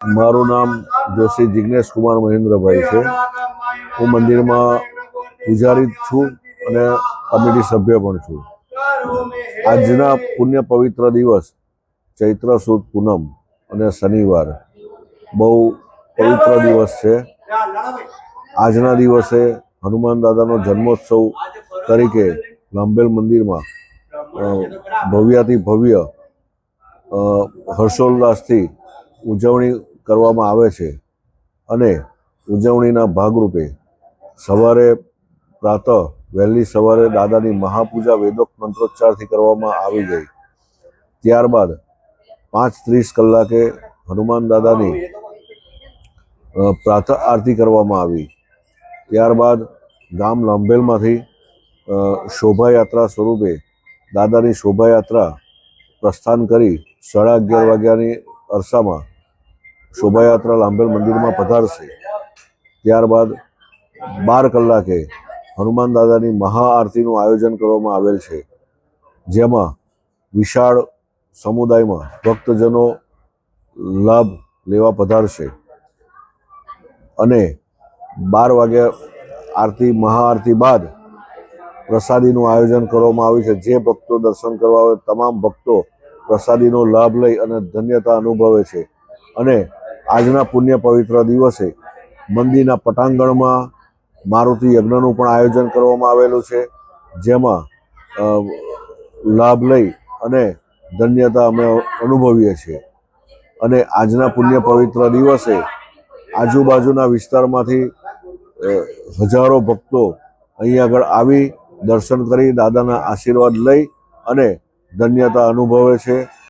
મારું નામ જોશી જિગ્નેશ કુમાર મહેન્દ્રભાઈ છે. હું મંદિરમાં પૂજારી છું અને કમિટી સભ્ય પણ છું. આજના પુણ્ય પવિત્ર દિવસ ચૈત્ર સુદ પૂનમ અને શનિવાર બહુ પવિત્ર દિવસ છે. આજના દિવસે હનુમાન દાદાનો જન્મોત્સવ તરીકે લાંબેલ મંદિરમાં ભવ્યાતિ ભવ્ય હર્ષોલ્લાસથી ઉજવણી કરવામાં આવે છે અને ઉજવણીના ભાગરૂપે સવારે વહેલી સવારે દાદાની મહાપૂજા વેદોક્ત મંત્રોચ્ચારથી કરવામાં આવી ગઈ. ત્યારબાદ 5:30 કલાકે હનુમાન દાદાની પ્રાતઃ આરતી કરવામાં આવી. ત્યારબાદ ગામ લાંભેલમાંથી શોભાયાત્રા સ્વરૂપે દાદાની શોભાયાત્રા પ્રસ્થાન કરી 11:30 વાગ્યાની અરસામાં શોભાયાત્રા લાંભેલ મંદિરમાં પધારશે. ત્યારબાદ 12 કલાકે હનુમાન દાદાની મહાઆરતીનું આયોજન કરવામાં આવેલ છે, જેમાં વિશાળ સમુદાયમાં ભક્તજનો લાભ લેવા પધારશે અને 12 વાગ્યા મહાઆરતી બાદ પ્રસાદીનું આયોજન કરવામાં આવ્યું છે. જે ભક્તો દર્શન કરવા આવે તમામ ભક્તો પ્રસાદીનો લાભ લઈ અને ધન્યતા અનુભવે છે. અને આજના પુણ્ય પવિત્ર દિવસે મંદિરના પટાંગણમાં મારુતિ યજ્ઞનું પણ આયોજન કરવામાં આવેલું છે, જેમાં લાભ લઈ અને ધન્યતા અમે અનુભવીએ છીએ. અને આજના પુણ્ય પવિત્ર દિવસે આજુબાજુના વિસ્તારમાંથી હજારો ભક્તો અહીં આગળ આવી દર્શન કરી દાદાના આશીર્વાદ લઈ અને ધન્યતા અનુભવે છે.